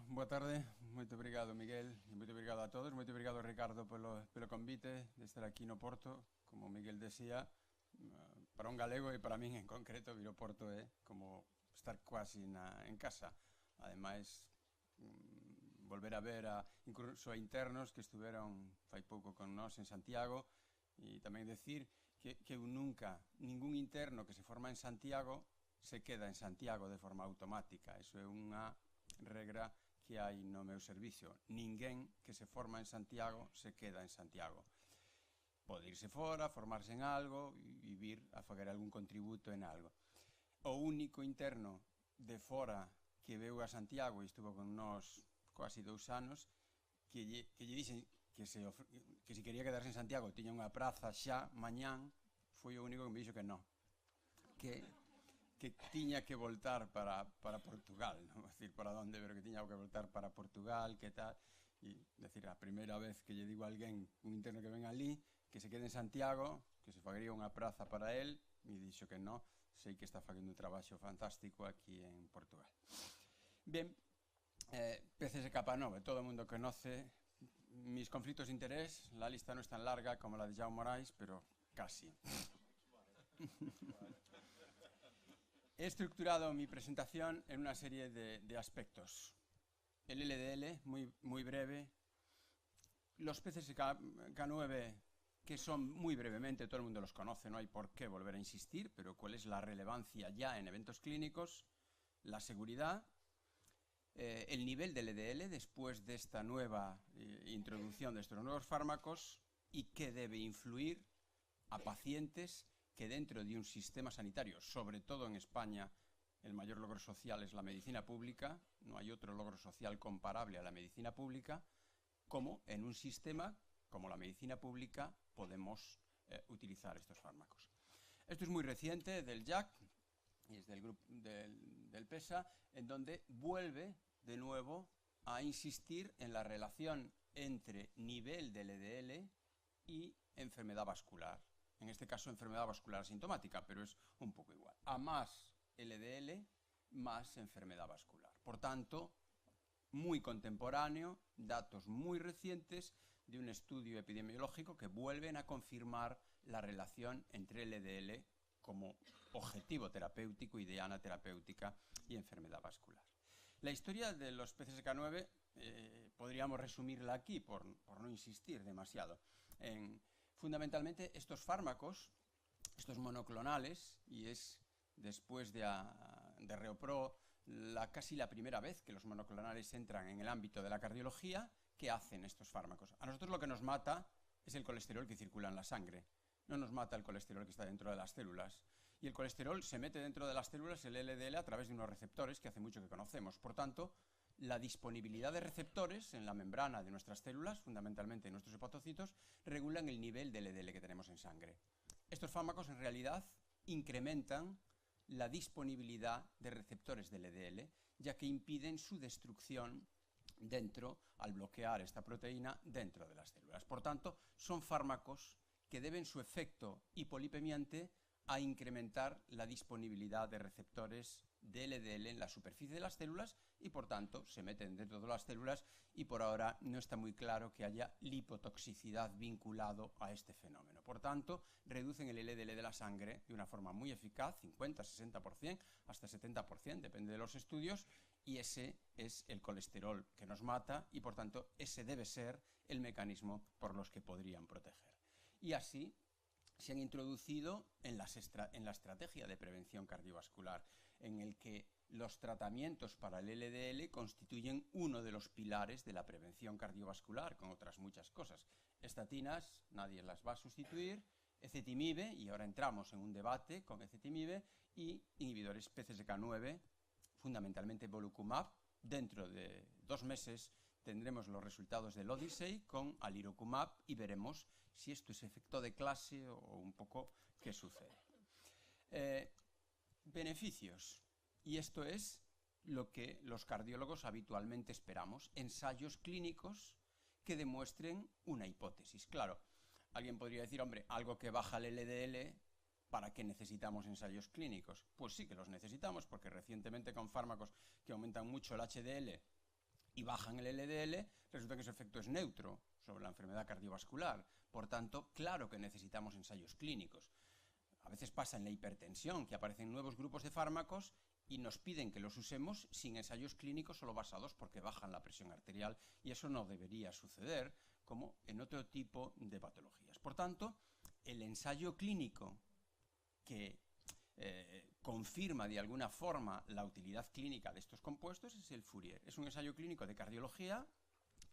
Boa tarde, moito obrigado Miguel e moito obrigado a todos, moito obrigado Ricardo pelo convite de estar aquí no Porto. Como Miguel decía, para un galego e para min en concreto vir ao Porto é como estar quasi en casa. Ademais, volver a ver incluso a internos que estuveron fai pouco con nós en Santiago, e tamén decir que nunca, ningún interno que se forma en Santiago se queda en Santiago de forma automática. Eso é unha regra que hai no meu servicio. Ninguén que se forma en Santiago se queda en Santiago. Pode irse fora, formarse en algo e vir a fazer algún contributo en algo. O único interno de fora que veu a Santiago e estuvo con nós quasi 2 anos que lle dixen que se quería quedarse en Santiago tiña unha praza xa mañán, foi o único que me dixo que non, que tiña que voltar para Portugal, non vou decir para onde, pero que tiña que voltar para Portugal, que tal, e decir, a primeira vez que lle digo a alguén, un interno que ven ali, que se quede en Santiago, que se faría unha praza para él, me dixo que non, sei que está facendo un traballo fantástico aquí en Portugal. Ben, PCSK 9, todo o mundo conoce mis conflictos de interés, la lista non es tan larga como la de Jaume Morais, pero casi. He estructurado mi presentación en una serie de aspectos. El LDL, muy breve. Los PCSK9, que son muy brevemente, todo el mundo los conoce, no hay por qué volver a insistir, pero cuál es la relevancia ya en eventos clínicos, la seguridad, el nivel del LDL después de esta nueva introducción de estos nuevos fármacos y qué debe influir a pacientes que dentro de un sistema sanitario, sobre todo en España, el mayor logro social es la medicina pública, no hay otro logro social comparable a la medicina pública, como en un sistema como la medicina pública podemos utilizar estos fármacos. Esto es muy reciente del JAC, y es del grupo del PESA, en donde vuelve de nuevo a insistir en la relación entre nivel de LDL y enfermedad vascular. En este caso, enfermedad vascular asintomática, pero es un poco igual. A más LDL, más enfermedad vascular. Por tanto, muy contemporáneo, datos muy recientes de un estudio epidemiológico que vuelven a confirmar la relación entre LDL como objetivo terapéutico y diana terapéutica y enfermedad vascular. La historia de los PCSK9 podríamos resumirla aquí por no insistir demasiado. Fundamentalmente estos fármacos, estos monoclonales, y es después de Reopro casi la primera vez que los monoclonales entran en el ámbito de la cardiología. ¿Qué hacen estos fármacos? A nosotros lo que nos mata es el colesterol que circula en la sangre. No nos mata el colesterol que está dentro de las células. Y el colesterol se mete dentro de las células, el LDL, a través de unos receptores que hace mucho que conocemos. Por tanto, la disponibilidad de receptores en la membrana de nuestras células, fundamentalmente en nuestros hepatocitos, regulan el nivel de LDL que tenemos en sangre. Estos fármacos en realidad incrementan la disponibilidad de receptores de LDL, ya que impiden su destrucción dentro, al bloquear esta proteína dentro de las células. Por tanto, son fármacos que deben su efecto hipolipemiante a incrementar la disponibilidad de receptores de LDL en la superficie de las células y por tanto se meten dentro de las células y por ahora no está muy claro que haya lipotoxicidad vinculado a este fenómeno. Por tanto, reducen el LDL de la sangre de una forma muy eficaz, 50, 60%, hasta 70%, depende de los estudios, y ese es el colesterol que nos mata y por tanto ese debe ser el mecanismo por los que podrían proteger. Y así se han introducido en la estrategia de prevención cardiovascular, en el que los tratamientos para el LDL constituyen uno de los pilares de la prevención cardiovascular, con otras muchas cosas. Estatinas, nadie las va a sustituir, ezetimibe, y ahora entramos en un debate con ezetimibe, y inhibidores PCSK9, fundamentalmente volocumab. Dentro de 2 meses tendremos los resultados del Odyssey con alirocumab y veremos si esto es efecto de clase o un poco qué sucede. Beneficios. Y esto es lo que los cardiólogos habitualmente esperamos. Ensayos clínicos que demuestren una hipótesis. Claro, alguien podría decir, hombre, algo que baja el LDL, ¿para qué necesitamos ensayos clínicos? Pues sí que los necesitamos porque recientemente con fármacos que aumentan mucho el HDL, y bajan el LDL, resulta que ese efecto es neutro sobre la enfermedad cardiovascular. Por tanto, claro que necesitamos ensayos clínicos. A veces pasa en la hipertensión, que aparecen nuevos grupos de fármacos y nos piden que los usemos sin ensayos clínicos solo basados porque bajan la presión arterial, y eso no debería suceder, como en otro tipo de patologías. Por tanto, el ensayo clínico que confirma de alguna forma la utilidad clínica de estos compuestos es el Fourier. Es un ensayo clínico de cardiología.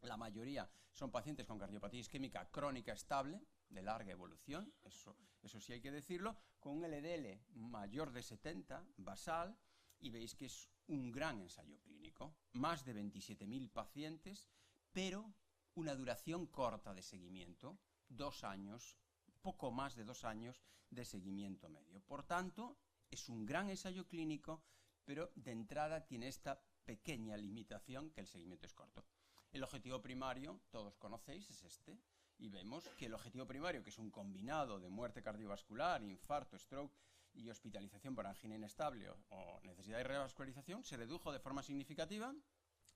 La mayoría son pacientes con cardiopatía isquémica crónica estable, de larga evolución, eso sí hay que decirlo, con un LDL mayor de 70, basal, y veis que es un gran ensayo clínico. Más de 27.000 pacientes, pero una duración corta de seguimiento, 2 años, poco más de 2 años de seguimiento medio. Por tanto, es un gran ensayo clínico, pero de entrada tiene esta pequeña limitación, que el seguimiento es corto. El objetivo primario, todos conocéis, es este, y vemos que el objetivo primario, que es un combinado de muerte cardiovascular, infarto, stroke y hospitalización por angina inestable o necesidad de revascularización, se redujo de forma significativa,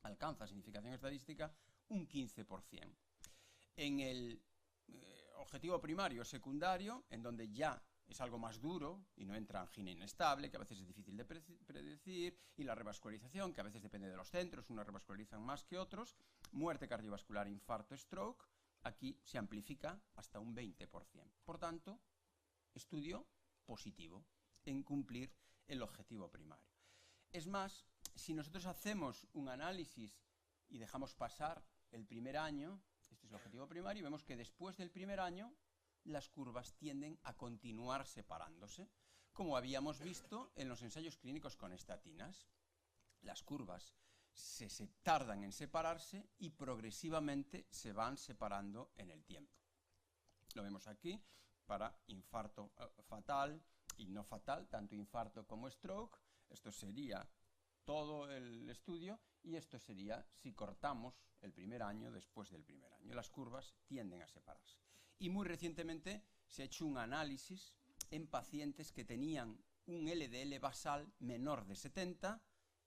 alcanza significación estadística, un 15%. En el objetivo primario secundario, en donde ya es algo más duro y no entra angina inestable, que a veces es difícil de predecir, y la revascularización, que a veces depende de los centros, unos revascularizan más que otros, muerte cardiovascular, infarto, stroke, aquí se amplifica hasta un 20%. Por tanto, estudio positivo en cumplir el objetivo primario. Es más, si nosotros hacemos un análisis y dejamos pasar el primer año, este es el objetivo primario, y vemos que después del primer año las curvas tienden a continuar separándose, como habíamos visto en los ensayos clínicos con estatinas. Las curvas se tardan en separarse y progresivamente se van separando en el tiempo. Lo vemos aquí para infarto fatal y no fatal, tanto infarto como stroke. Esto sería todo el estudio, y esto sería si cortamos el primer año después del primer año. Las curvas tienden a separarse. Y muy recientemente se ha hecho un análisis en pacientes que tenían un LDL basal menor de 70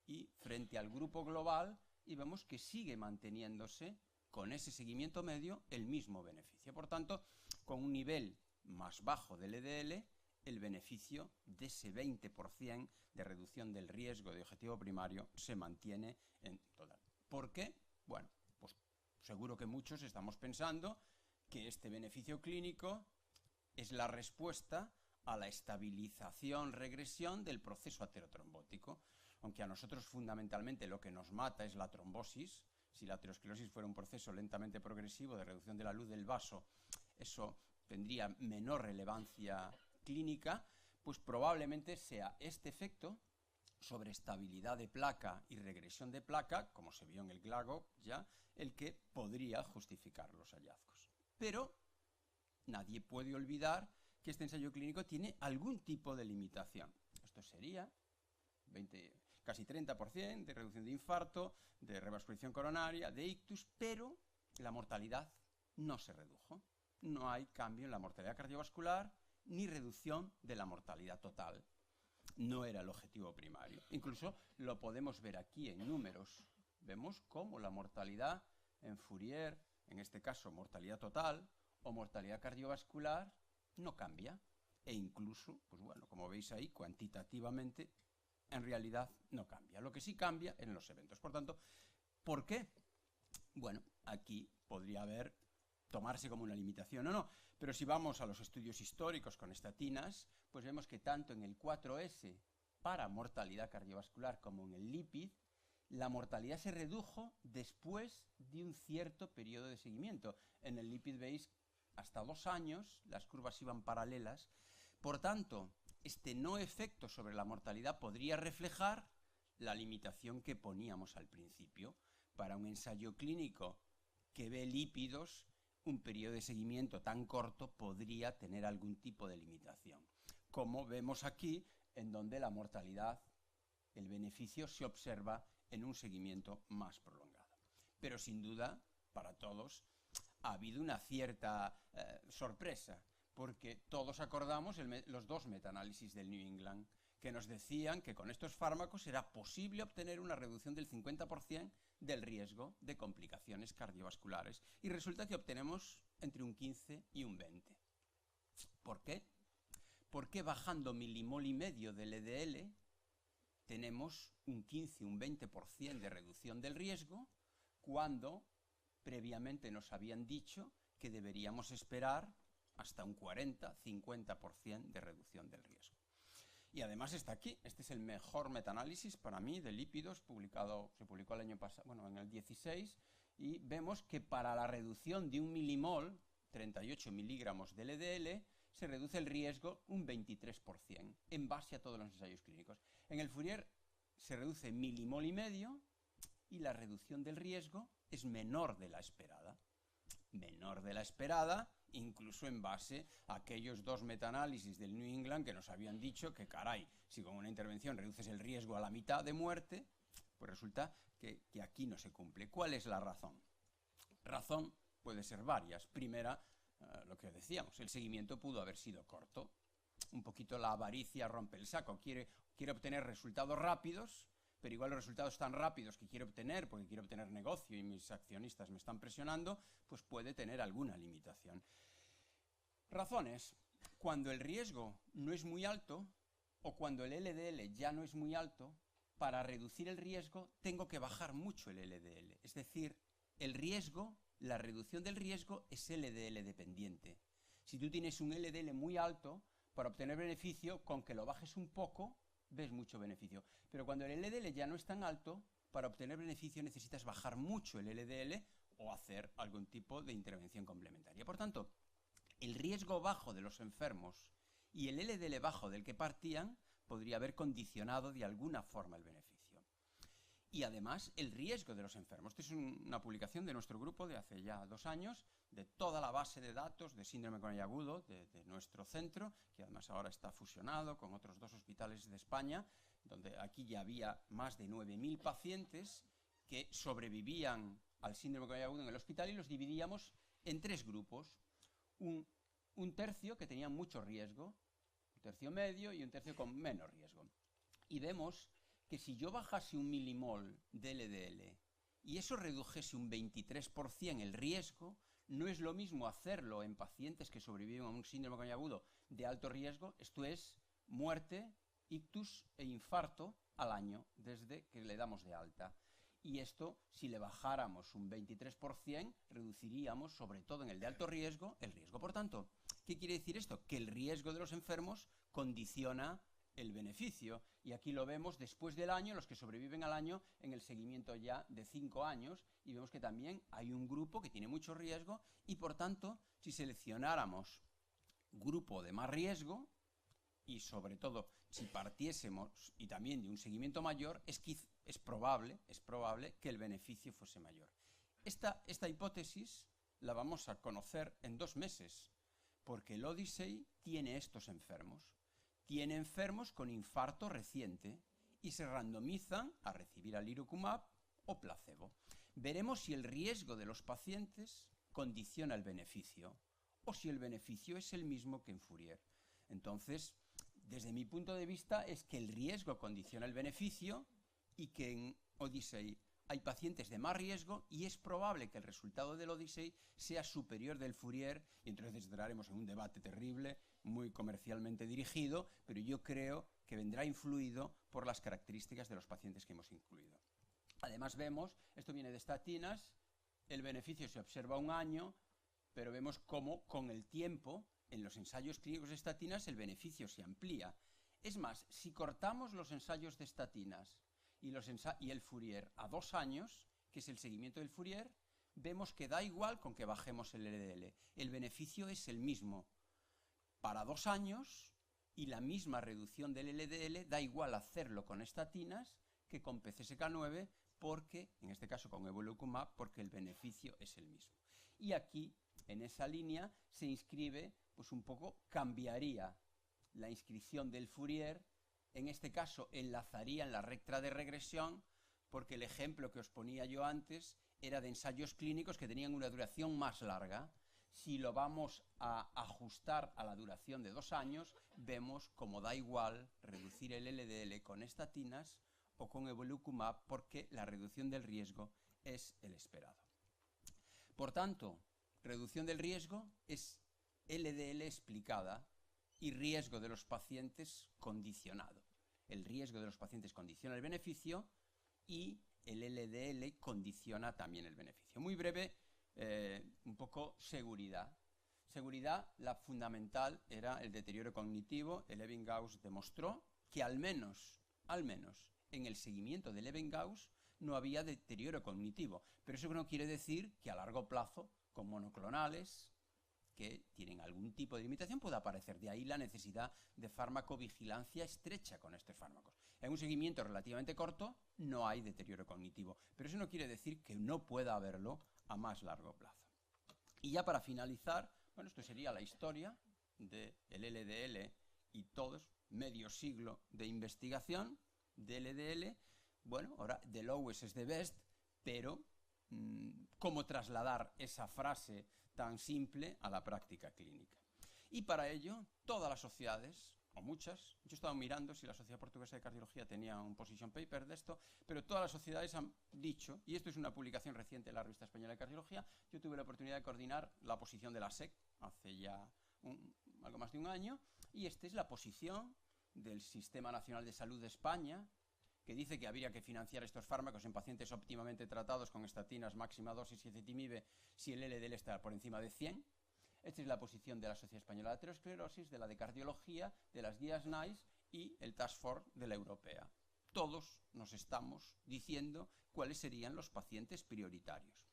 y frente al grupo global, y vemos que sigue manteniéndose con ese seguimiento medio el mismo beneficio. Por tanto, con un nivel más bajo del LDL, el beneficio de ese 20% de reducción del riesgo de objetivo primario se mantiene en total. ¿Por qué? Bueno, pues seguro que muchos estamos pensando que este beneficio clínico es la respuesta a la estabilización, regresión del proceso aterotrombótico, aunque a nosotros fundamentalmente lo que nos mata es la trombosis. Si la aterosclerosis fuera un proceso lentamente progresivo de reducción de la luz del vaso, eso tendría menor relevancia clínica, pues probablemente sea este efecto sobre estabilidad de placa y regresión de placa, como se vio en el GLAGO ya, el que podría justificar los hallazgos. Pero nadie puede olvidar que este ensayo clínico tiene algún tipo de limitación. Esto sería casi 30% de reducción de infarto, de revascularización coronaria, de ictus, pero la mortalidad no se redujo. No hay cambio en la mortalidad cardiovascular ni reducción de la mortalidad total. No era el objetivo primario. Incluso lo podemos ver aquí en números. Vemos cómo la mortalidad en Fourier, en este caso mortalidad total o mortalidad cardiovascular, no cambia. E incluso, pues bueno, como veis ahí, cuantitativamente, en realidad no cambia. Lo que sí cambia en los eventos. Por tanto, ¿por qué? Bueno, aquí podría tomarse como una limitación o no, pero si vamos a los estudios históricos con estatinas, pues vemos que tanto en el 4S para mortalidad cardiovascular como en el lipid, la mortalidad se redujo después de un cierto periodo de seguimiento. En el lipid veis hasta 2 años, las curvas iban paralelas. Por tanto, este no efecto sobre la mortalidad podría reflejar la limitación que poníamos al principio. Para un ensayo clínico que ve lípidos, un periodo de seguimiento tan corto podría tener algún tipo de limitación. Como vemos aquí, en donde la mortalidad, el beneficio se observa en un seguimiento más prolongado. Pero sin duda, para todos, ha habido una cierta sorpresa, porque todos acordamos los 2 metaanálisis del New England, que nos decían que con estos fármacos era posible obtener una reducción del 50% del riesgo de complicaciones cardiovasculares. Y resulta que obtenemos entre un 15 y un 20. ¿Por qué? Porque bajando milimol y medio del LDL tenemos un 15, un 20% de reducción del riesgo, cuando previamente nos habían dicho que deberíamos esperar hasta un 40, 50% de reducción del riesgo. Y además está aquí, este es el mejor metaanálisis para mí de lípidos, se publicó el año pasado, bueno, en el 16, y vemos que para la reducción de un milimol, 38 miligramos de LDL, se reduce el riesgo un 23%, en base a todos los ensayos clínicos. En el Fourier se reduce milimol y medio, y la reducción del riesgo es menor de la esperada. Menor de la esperada, incluso en base a aquellos dos metaanálisis del New England que nos habían dicho que, caray, si con una intervención reduces el riesgo a la mitad de muerte, pues resulta que aquí no se cumple. ¿Cuál es la razón? Razón puede ser varias. Primera, lo que decíamos, el seguimiento pudo haber sido corto. Un poquito la avaricia rompe el saco. Quiere obtener resultados rápidos, pero igual los resultados tan rápidos que quiere obtener, porque quiere obtener negocio y mis accionistas me están presionando, pues puede tener alguna limitación. Razones: cuando el riesgo no es muy alto, o cuando el LDL ya no es muy alto, para reducir el riesgo tengo que bajar mucho el LDL. Es decir, el riesgo, la reducción del riesgo es LDL dependiente. Si tú tienes un LDL muy alto, para obtener beneficio, con que lo bajes un poco, ves mucho beneficio. Pero cuando el LDL ya no es tan alto, para obtener beneficio necesitas bajar mucho el LDL o hacer algún tipo de intervención complementaria. Por tanto, el riesgo bajo de los enfermos y el LDL bajo del que partían podría haber condicionado de alguna forma el beneficio. Y además, el riesgo de los enfermos. Esta es una publicación de nuestro grupo de hace ya 2 años, de toda la base de datos de síndrome coronario agudo de nuestro centro, que además ahora está fusionado con otros 2 hospitales de España, donde aquí ya había más de 9.000 pacientes que sobrevivían al síndrome coronario agudo en el hospital, y los dividíamos en 3 grupos. Un tercio que tenían mucho riesgo, un tercio medio y un tercio con menos riesgo. Y vemos que si yo bajase un milimol de LDL y eso redujese un 23% el riesgo, no es lo mismo hacerlo en pacientes que sobreviven a un síndrome coronario agudo de alto riesgo, esto es muerte, ictus e infarto al año desde que le damos de alta. Y esto, si le bajáramos un 23%, reduciríamos, sobre todo en el de alto riesgo, el riesgo. Por tanto, ¿qué quiere decir esto? Que el riesgo de los enfermos condiciona el beneficio. Y aquí lo vemos después del año, los que sobreviven al año, en el seguimiento ya de 5 años, y vemos que también hay un grupo que tiene mucho riesgo, y por tanto, si seleccionáramos grupo de más riesgo, y sobre todo si partiésemos y también de un seguimiento mayor, es probable que el beneficio fuese mayor. Esta hipótesis la vamos a conocer en 2 meses, porque el Odyssey tiene estos enfermos. Tiene enfermos con infarto reciente y se randomizan a recibir alirocumab o placebo. Veremos si el riesgo de los pacientes condiciona el beneficio o si el beneficio es el mismo que en Fourier. Entonces, desde mi punto de vista, es que el riesgo condiciona el beneficio y que en Odyssey hay pacientes de más riesgo y es probable que el resultado del Odyssey sea superior del Fourier, y entonces entraremos en un debate terrible, muy comercialmente dirigido, pero yo creo que vendrá influido por las características de los pacientes que hemos incluido. Además vemos, esto viene de estatinas, el beneficio se observa 1 año, pero vemos cómo con el tiempo, en los ensayos clínicos de estatinas, el beneficio se amplía. Es más, si cortamos los ensayos de estatinas y el Fourier a 2 años, que es el seguimiento del Fourier, vemos que da igual con que bajemos el LDL. El beneficio es el mismo para 2 años, y la misma reducción del LDL da igual hacerlo con estatinas que con PCSK9, porque, en este caso con evolocumab, porque el beneficio es el mismo. Y aquí, en esa línea, se inscribe, pues un poco cambiaría la inscripción del Fourier. En este caso enlazaría en la recta de regresión, porque el ejemplo que os ponía yo antes era de ensayos clínicos que tenían una duración más larga. Si lo vamos a ajustar a la duración de 2 años, vemos como da igual reducir el LDL con estatinas o con evolocumab porque la reducción del riesgo es el esperado. Por tanto, reducción del riesgo es LDL explicada y riesgo de los pacientes condicionado. El riesgo de los pacientes condiciona el beneficio y el LDL condiciona también el beneficio. Muy breve, un poco seguridad. Seguridad, la fundamental era el deterioro cognitivo. El Ebbinghaus demostró que al menos en el seguimiento del Ebbinghaus no había deterioro cognitivo. Pero eso no quiere decir que a largo plazo, con monoclonales, que tienen algún tipo de limitación, pueda aparecer. De ahí la necesidad de farmacovigilancia estrecha con estos fármacos. En un seguimiento relativamente corto no hay deterioro cognitivo, pero eso no quiere decir que no pueda haberlo a más largo plazo. Y ya para finalizar, bueno, esto sería la historia del LDL y todos, medio siglo de investigación de LDL. Bueno, ahora the lowest is the best, pero cómo trasladar esa frase tan simple a la práctica clínica. Y para ello, todas las sociedades, o muchas, yo he estado mirando si la Sociedad Portuguesa de Cardiología tenía un position paper de esto, pero todas las sociedades han dicho, y esto es una publicación reciente en la Revista Española de Cardiología, yo tuve la oportunidad de coordinar la posición de la SEC hace ya algo más de un año, y esta es la posición del Sistema Nacional de Salud de España, que dice que habría que financiar estos fármacos en pacientes óptimamente tratados con estatinas máxima dosis y ezetimibe si el LDL está por encima de 100. Esta es la posición de la Sociedad Española de Aterosclerosis, de la de Cardiología, de las guías NICE y el Task Force de la Europea. Todos nos estamos diciendo cuáles serían los pacientes prioritarios.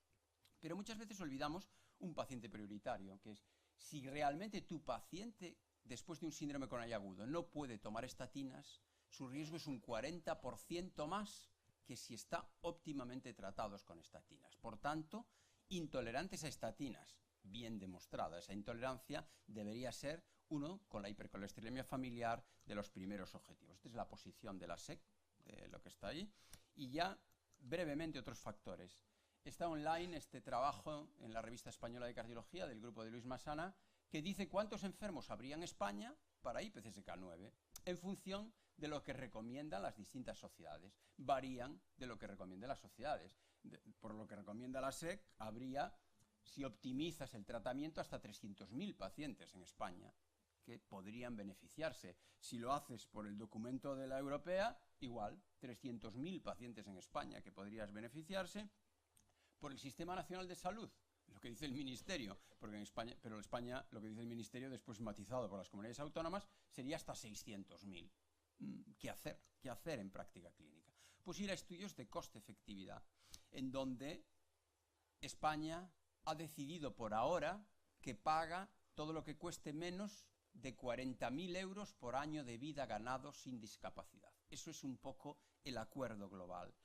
Pero muchas veces olvidamos un paciente prioritario, que es si realmente tu paciente, después de un síndrome coronario agudo, no puede tomar estatinas, su riesgo es un 40% más que si está óptimamente tratados con estatinas. Por tanto, intolerantes a estatinas, bien demostrada esa intolerancia, debería ser uno con la hipercolesterolemia familiar de los primeros objetivos. Esta es la posición de la SEC, de lo que está ahí. Y ya brevemente otros factores. Está online este trabajo en la Revista Española de Cardiología del grupo de Luis Masana, que dice cuántos enfermos habría en España para IPCSK9 en función de lo que recomiendan las distintas sociedades. Varían de lo que recomiendan las sociedades. Por lo que recomienda la SEC, habría, si optimizas el tratamiento, hasta 300.000 pacientes en España que podrían beneficiarse. Si lo haces por el documento de la Europea, igual, 300.000 pacientes en España que podrías beneficiarse. Por el Sistema Nacional de Salud, lo que dice el Ministerio, porque en España, pero en España lo que dice el Ministerio, después matizado por las comunidades autónomas, sería hasta 600.000. ¿Qué hacer? ¿Qué hacer en práctica clínica? Pues ir a estudios de coste-efectividad, en donde España ha decidido por ahora que paga todo lo que cueste menos de 40.000 euros por año de vida ganado sin discapacidad. Eso es un poco el acuerdo global.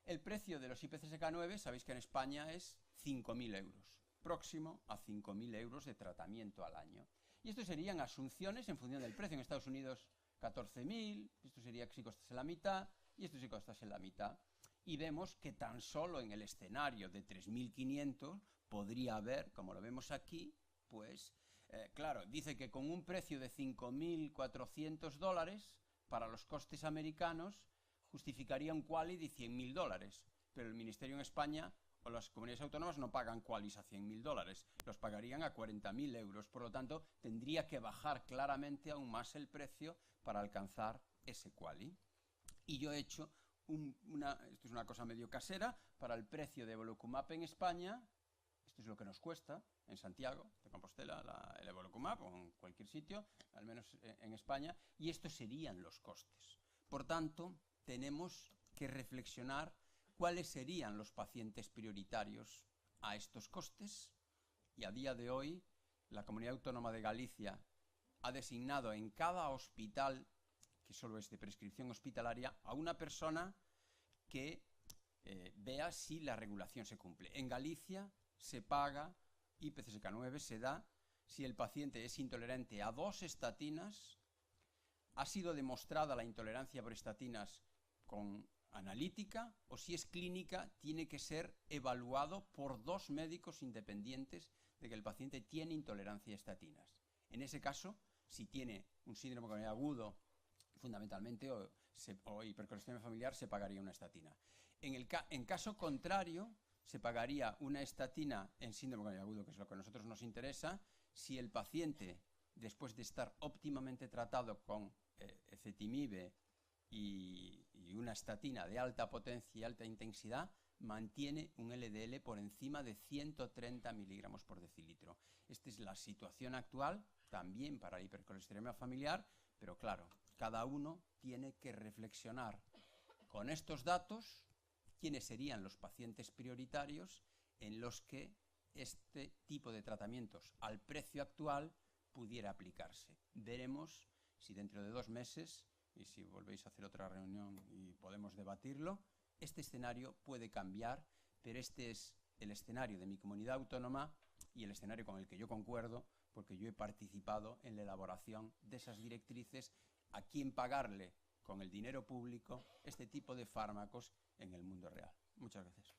El precio de los IPCSK9, sabéis que en España es 5.000 euros, próximo a 5.000 euros de tratamiento al año. Y esto serían asunciones en función del precio. En Estados Unidos 14.000, esto sería que si costase la mitad, y esto si costase la mitad. Y vemos que tan solo en el escenario de 3.500 podría haber, como lo vemos aquí, pues, claro, dice que con un precio de $5.400 para los costes americanos, justificaría un quali de $100.000, pero el Ministerio en España o las comunidades autónomas no pagan qualis a $100.000, los pagarían a 40.000 euros, por lo tanto tendría que bajar claramente aún más el precio para alcanzar ese quali. Y yo he hecho esto es una cosa medio casera, para el precio de evolocumab en España, esto es lo que nos cuesta en Santiago de Compostela el evolocumab o en cualquier sitio, al menos en España, y estos serían los costes. Por tanto, tenemos que reflexionar cuáles serían los pacientes prioritarios a estos costes, y a día de hoy la Comunidad Autónoma de Galicia ha designado en cada hospital, que solo es de prescripción hospitalaria, a una persona que vea si la regulación se cumple. En Galicia se paga IPCSK9, se da si el paciente es intolerante a 2 estatinas, ha sido demostrada la intolerancia por estatinas con analítica, o si es clínica, tiene que ser evaluado por 2 médicos independientes de que el paciente tiene intolerancia a estatinas. En ese caso, si tiene un síndrome coronariano agudo, fundamentalmente, o hipercolesterolemia familiar, se pagaría una estatina. En caso contrario, se pagaría una estatina en síndrome coronariano agudo, que es lo que a nosotros nos interesa, si el paciente, después de estar óptimamente tratado con ezetimibe y una estatina de alta potencia y alta intensidad, mantiene un LDL por encima de 130 miligramos por decilitro. Esta es la situación actual, también para la hipercolesterolemia familiar, pero claro, cada uno tiene que reflexionar con estos datos quiénes serían los pacientes prioritarios en los que este tipo de tratamientos al precio actual pudiera aplicarse. Veremos si dentro de 2 meses, y si volvéis a hacer otra reunión y podemos debatirlo, este escenario puede cambiar, pero este es el escenario de mi comunidad autónoma y el escenario con el que yo concuerdo, porque yo he participado en la elaboración de esas directrices a quién pagarle con el dinero público este tipo de fármacos en el mundo real. Muchas gracias.